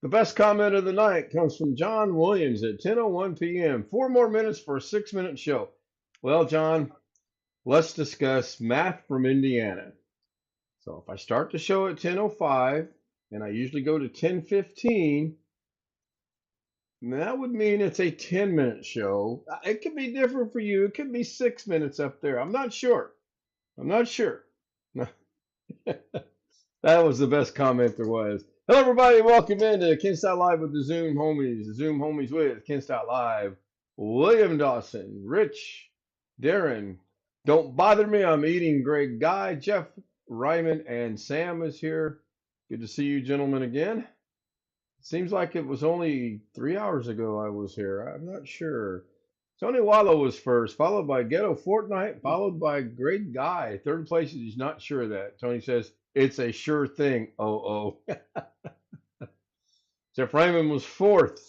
The best comment of the night comes from John Williams at 10:01 p.m. 4 more minutes for a 6 minute show. Well, John, let's discuss math from Indiana. So if I start the show at 10:05 and I usually go to 10:15, that would mean it's a 10-minute show. It could be different for you. It could be 6 minutes up there. I'm not sure. I'm not sure. That was the best comment there was. Hello, everybody. Welcome into Ken Style Live with the Zoom homies. The Zoom homies with Ken Style Live. William Dawson, Rich, Darren. Don't bother me. I'm eating. Greg Guy, Jeff, Ryman, and Sam is here. Good to see you, gentlemen, again. Seems like it was only 3 hours ago I was here. I'm not sure. Tony Wallow was first, followed by Ghetto Fortnite, followed by Great Guy. Third place, he's not sure of that. Tony says, it's a sure thing. Oh, oh. Jeff Raymond was fourth.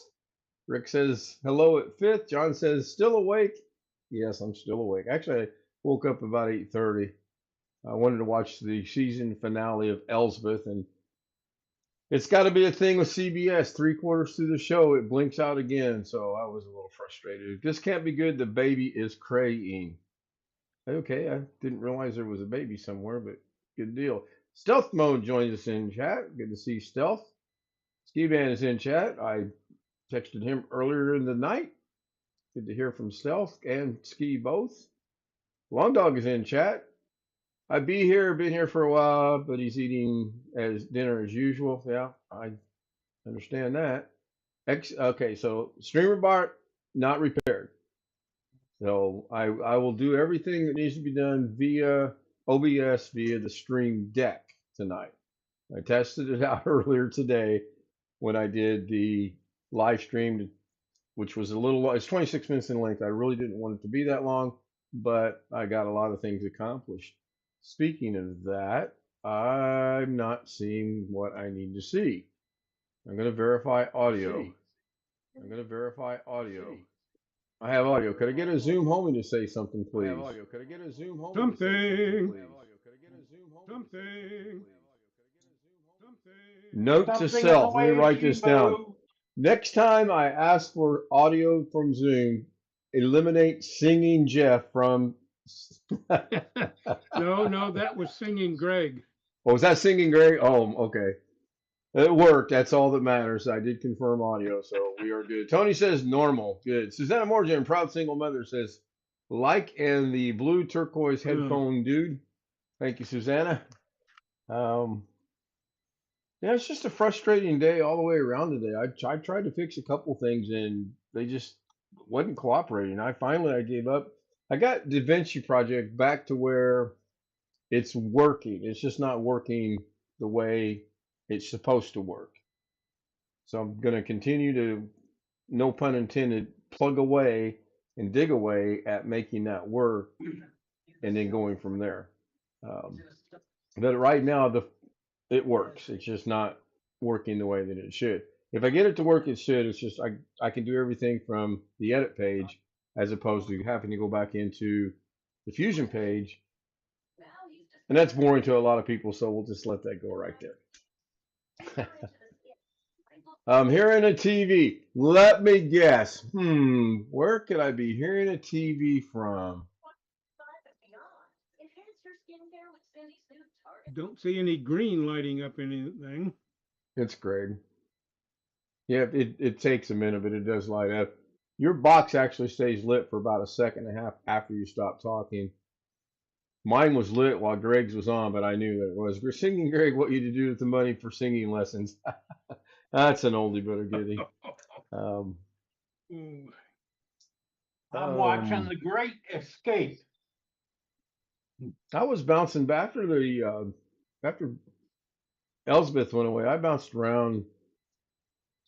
Rick says, hello at fifth. John says, still awake. Yes, I'm still awake. Actually, I woke up about 8:30. I wanted to watch the season finale of Elsbeth, and it's got to be a thing with CBS. 3/4 through the show, it blinks out again. So I was a little frustrated. This can't be good. The baby is crying. Okay, I didn't realize there was a baby somewhere, but good deal. Stealth Mode joins us in chat. Good to see Stealth. Ski Band is in chat. I texted him earlier in the night. Good to hear from Stealth and Ski both. Long Dog is in chat. I'd be here, been here for a while, but he's eating as dinner as usual. Yeah, I understand that. Okay, so streamer bar not repaired. So I will do everything that needs to be done via OBS via the Stream Deck tonight. I tested it out earlier today when I did the live stream, which was a little long. It's 26 minutes in length. I really didn't want it to be that long, but I got a lot of things accomplished. Speaking of that, I'm not seeing what I need to see. I'm going to verify audio. I'm going to verify audio. I have audio. Could I get a Zoom homie to say something, please? I have audio. Could I get a Zoom homie to say something, Something. please? I have audio. Could I get a Zoom homie to say something, Something. please? Something. Note to Something in the self. Let me way write she this down. moves. Next time I ask for audio from Zoom, eliminate singing Jeff from. No, that was singing Greg. Oh, was that singing Greg? Oh, okay. It worked. That's all that matters. I did confirm audio, so we are good. Tony says normal. Good. Susanna Morgan, proud single mother, says like and the blue turquoise Uh, headphone dude. Thank you, Susanna. Um, yeah, it's just a frustrating day all the way around today. I tried to fix a couple things and they just wasn't cooperating. I gave up. I got DaVinci Project back to where it's working. It's just not working the way it's supposed to work. So I'm going to continue to, no pun intended, plug away and dig away at making that work and then going from there. Um, but right now, it works. It's just not working the way that it should. If I get it to work, it should. It's just I can do everything from the edit page as opposed to having to go back into the Fusion page, and that's boring to a lot of people. So we'll just let that go right there. I'm hearing a TV. Let me guess. Where could I be hearing a TV from? don't see any green lighting up anything. It's Greg. Yeah, it takes a minute, but it does light up. Your box actually stays lit for about a second and a half after you stop talking. Mine was lit while Greg's was on, but I knew that it was. We're singing Greg what you to do with the money for singing lessons. That's an oldie but a goodie. Um, Ooh, I'm watching um, The Great Escape. I was bouncing back after the after Elsbeth went away. I bounced around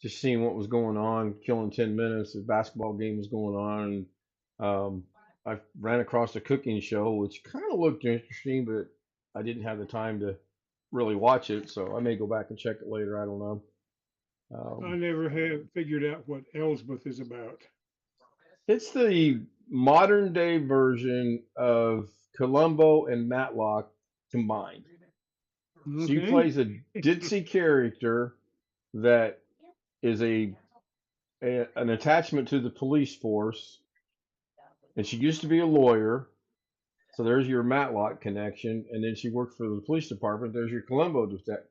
just seeing what was going on, killing 10 minutes. The basketball game was going on. I ran across a cooking show, which kind of looked interesting, but I didn't have the time to really watch it, so I may go back and check it later. I don't know. I Um, never have figured out what Elsbeth is about. it's the modern day version of Columbo and Matlock combined. She Okay. plays a ditzy character that is an attachment to the police force, and she used to be a lawyer. So there's your Matlock connection, and then she worked for the police department. There's your Colombo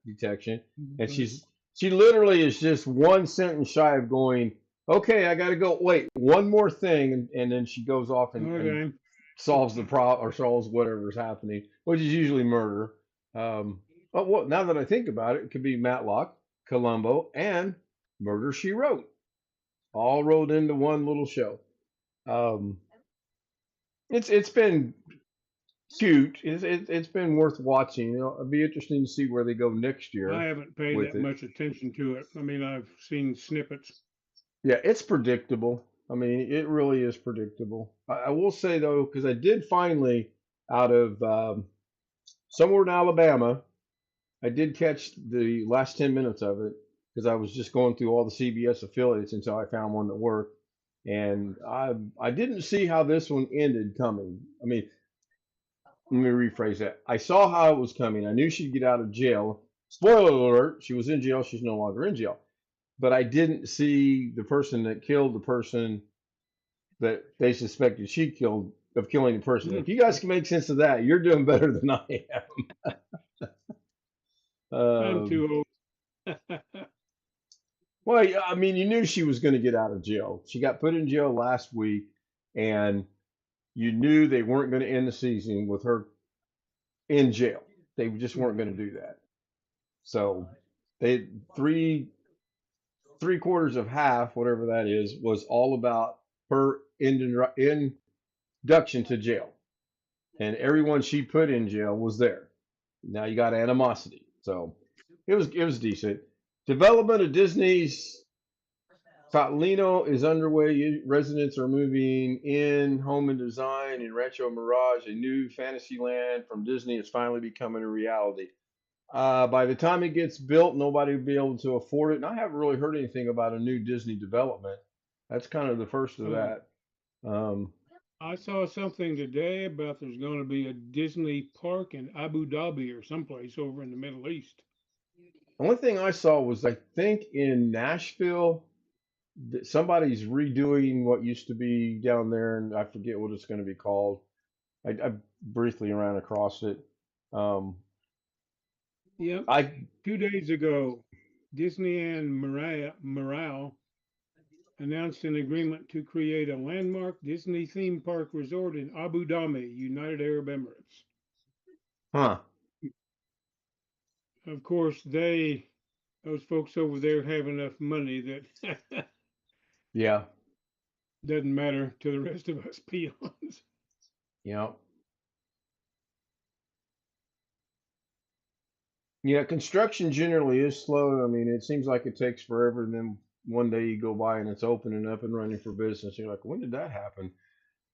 detection, and Okay. she literally is just one sentence shy of going, okay, I got to go. Wait, one more thing, and then she goes off and Okay. solves the problem or solves whatever's happening, which is usually murder. But well, now that I think about it, it could be Matlock, Colombo, and Murder She Wrote, all rolled into one little show. Um, it's been cute. It's been worth watching. You know, it'll be interesting to see where they go next I year haven't paid with that it. much attention to it. I mean, I've seen snippets. Yeah, it's predictable. I mean, it really is predictable. I will say though, because I did finally, out of somewhere in Alabama, I did catch the last 10 minutes of it because I was just going through all the CBS affiliates until I found one that worked. And I didn't see how this one ended coming. I mean, let me rephrase that. I saw how it was coming. I knew she'd get out of jail. Spoiler alert, she was in jail. She's no longer in jail. But I didn't see the person that killed the person that they suspected she killed of killing the person. Hmm. If you guys can make sense of that, you're doing better than I am. I'm too old. Well, yeah, I mean, you knew she was going to get out of jail. She got put in jail last week, and you knew they weren't going to end the season with her in jail. They just weren't going to do that. So they three quarters of half, whatever that is, was all about her induction to jail, and everyone she put in jail was there. Now you got animosity, so it was decent. Development of Disney's Cotlino is underway. Residents are moving in. Home and Design in Rancho Mirage, a new fantasy land from Disney, is finally becoming a reality. By the time it gets built, nobody will be able to afford it. And I haven't really heard anything about a new Disney development. That's kind of the first of Um, that. Um, I saw something today about there's going to be a Disney park in Abu Dhabi or someplace over in the Middle East. the only thing I saw was I think in Nashville that somebody's redoing what used to be down there, and I forget what it's going to be called. I briefly ran across it. Um, Yep. I 2 days ago, Disney and Morale announced an agreement to create a landmark Disney theme park resort in Abu Dhabi, United Arab Emirates. huh? Of course, those folks over there have enough money that Yeah, doesn't matter to the rest of us peons. yeah, yeah. Construction generally is slow. I mean, it seems like it takes forever, and then one day you go by and it's open and up and running for business. You're like, when did that happen?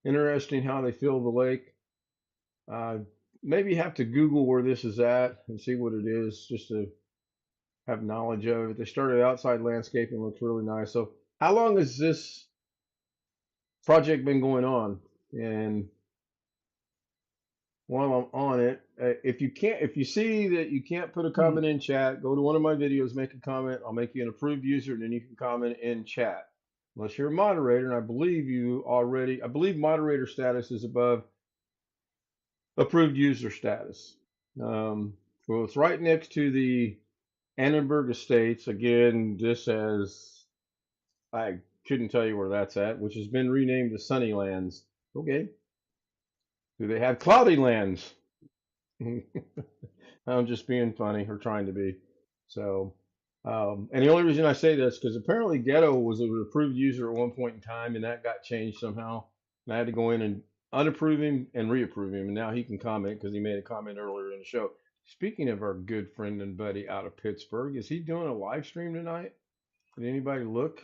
Interesting how they fill the lake. Uh, Maybe have to Google where this is at and see what it is, just to have knowledge of it. They started outside landscaping, looks really nice. So, how long has this project been going on? And while I'm on it, if you see that you can't put a Hmm. comment in chat, go to one of my videos, make a comment. I'll make you an approved user, and then you can comment in chat. Unless you're a moderator, and I believe moderator status is above approved user status. Well, it's right next to the Annenberg Estates. Again, this as I couldn't tell you where that's at, which has been renamed to Sunnylands. Okay. Do they have Cloudy Lands? I'm just being funny or trying to be. So, and the only reason I say this because apparently Ghetto was an approved user at one point in time, and that got changed somehow. And I had to go in and unapprove him and reapprove him, and now he can comment because he made a comment earlier in the show. Speaking of our good friend and buddy out of Pittsburgh, is he doing a live stream tonight? Did anybody look?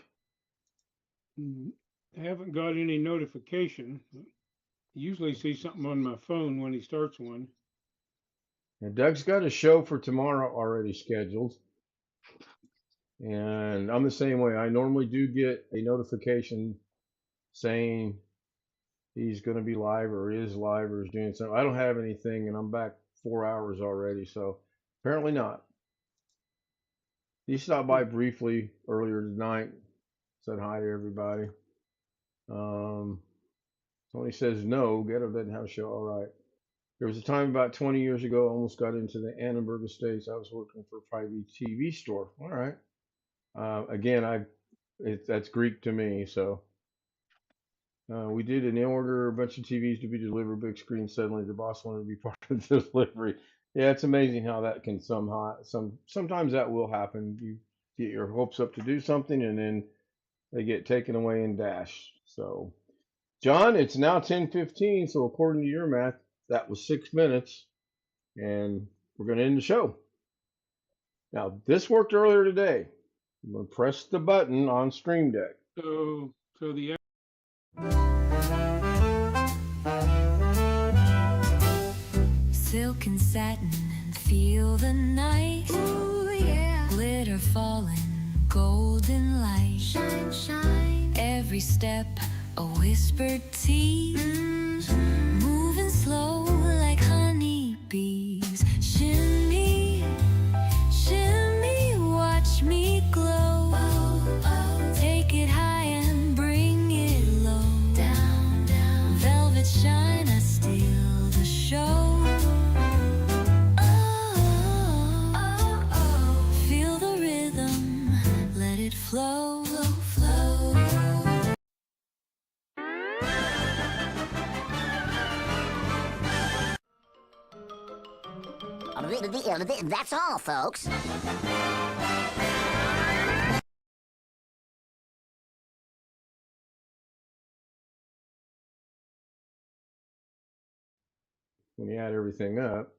I haven't got any notification. I usually see something on my phone when he starts one. Now, Doug's got a show for tomorrow already scheduled, and I'm the same way. I normally do get a notification saying he's going to be live or is live or is doing something. I don't have anything, and I'm back 4 hours already, so apparently not. He stopped by briefly earlier tonight. Said hi to everybody. Um, Tony says no. Ghetto doesn't have a show. All right. There was a time about 20 years ago, I almost got into the Annenberg Estates. I was working for a private TV store. All right. Again, that's Greek to me. So we did an order a bunch of TVs to be delivered, big screen. Suddenly, the boss wanted to be part of the delivery. Yeah, it's amazing how that can sometimes that will happen. You get your hopes up to do something, and then they get taken away and dashed. So, John, it's now 10:15. So according to your math, that was 6 minutes, and we're going to end the show. Now, this worked earlier today. I'm going to press the button on Stream Deck. So the silk and satin and feel the night. Ooh, yeah. Glitter falling, golden light. Shine, shine. Every step a whispered tease. Moving slow like honeybees. Shimmy, shimmy, watch me glow. Oh, oh. Take it high and bring it low. Down, down. Velvet shine, I steal the show. Flow, flow. That's all, folks. When you add everything up.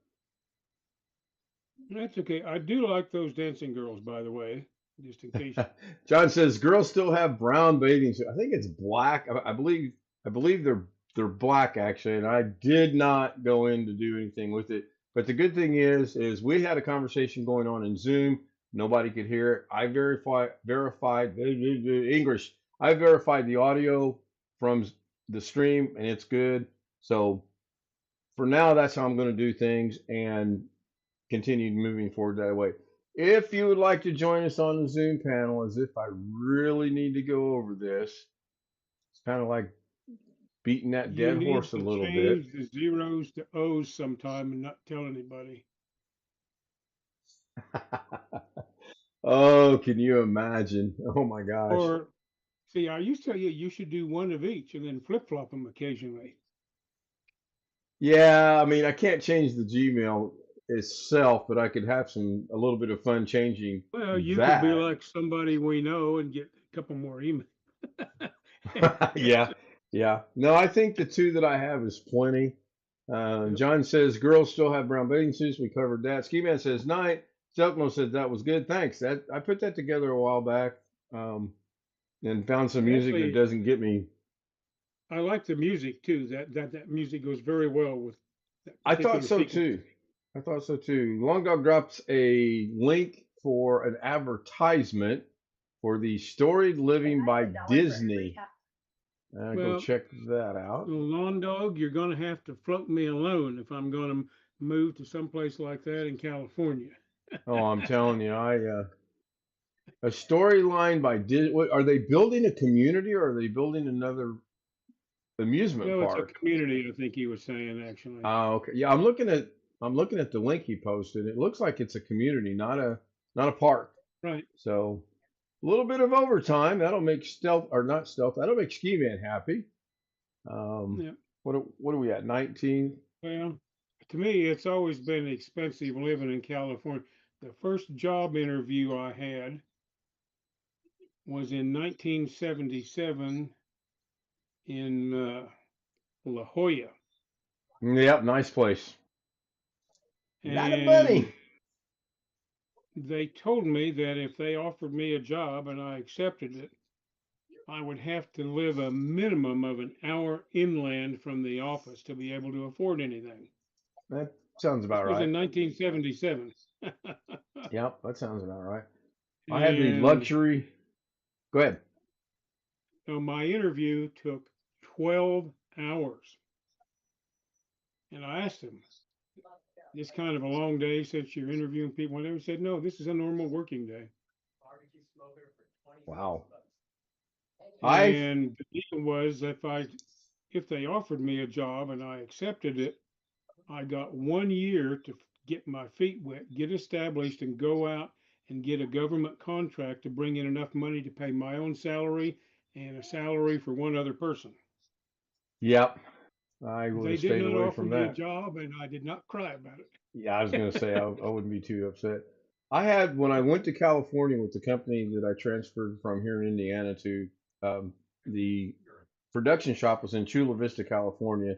That's okay. I do like those dancing girls, by the way, just in case. John says girls still have brown bathing suits. I think it's black. I believe they're black actually, and I did not go in to do anything with it. But the good thing is we had a conversation going on in Zoom. Nobody could hear it. I verified English. I verified the audio from the stream, and it's good. So for now, that's how I'm going to do things, and continue moving forward that way. If you would like to join us on the Zoom panel, as if I really need to go over this, it's kind of like beating that You dead need horse a to little bit. change the zeros to O's sometime and not tell anybody. Oh, can you imagine? Oh my gosh. Or, see, I used to tell you you should do one of each and then flip-flop them occasionally. Yeah, I mean, I can't change the Gmail itself, but I could have a little bit of fun changing Well, you could be that. like somebody we know and get a couple more emails. Yeah, yeah. No, I think the two that I have is plenty. Yep. John says girls still have brown bathing suits. We covered that. Ski Man says night. Stelkmo says that was good. Thanks. That I put that together a while back, and found some music that Actually, doesn't get me. I like the music too. That music goes very well with that I thought particular so sequence. too. I thought so too. Long Dog drops a link for an advertisement for the Storied Living by Disney. Go Well, check that out. Lawn Dog, you're going to have to float me a loan if I'm going to move to someplace like that in California. Oh, I'm telling you, a storyline by Disney. Are they building a community or are they building another amusement No, it's a park? community, I think he was saying, actually. Oh, okay. Yeah, I'm looking at the link he posted. It looks like it's a community, not a park. Right. So a little bit of overtime. That'll make not stealth. That'll make Ski Man happy. Yeah. What are we at? 19? Well, to me, it's always been expensive living in California. The first job interview I had was in 1977 in La Jolla. Yep, nice place. Lot of And money. they told me that if they offered me a job and I accepted it, I would have to live a minimum of an hour inland from the office to be able to afford anything. That sounds This about was right. in 1977. Yep, that sounds about right. I had the And luxury. Go ahead. so my interview took 12 hours. And I asked him, this kind of a long day since you're interviewing people? And they said, no, this is a normal working day. Wow. And the deal was if they offered me a job and I accepted it, I got 1 year to get my feet wet, get established, and go out and get a government contract to bring in enough money to pay my own salary and a salary for one other person. Yep. I would They have did stayed not away offer from me a that. job, and I did not cry about it. Yeah, I was going to say I wouldn't be too upset. I had when I went to California with the company that I transferred from here in Indiana to, the production shop was in Chula Vista, California,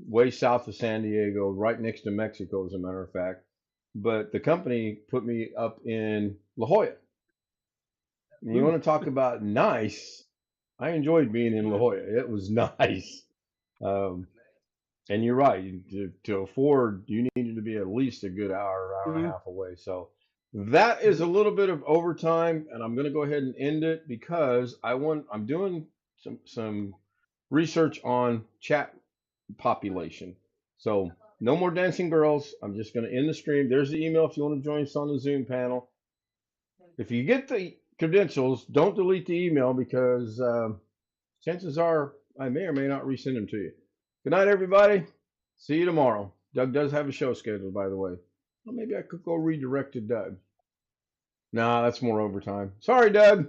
way south of San Diego, right next to Mexico, as a matter of fact. But the company put me up in La Jolla. And you Ooh, want to talk about nice? I enjoyed being in La Jolla. It was nice. Um, and you're right. To afford, you needed to be at least a good hour, hour and a mhm, half away. So that is a mhm. little bit of overtime, and I'm going to go ahead and end it because I'm doing some research on chat population. So no more dancing girls. I'm just going to end the stream. There's the email if you want to join us on the Zoom panel. If you get the credentials, don't delete the email because chances are I may or may not resend them to you. Good night, everybody. See you tomorrow. Doug does have a show scheduled, by the way. Well, maybe I could go redirect to Doug. Nah, that's more overtime. Sorry, Doug.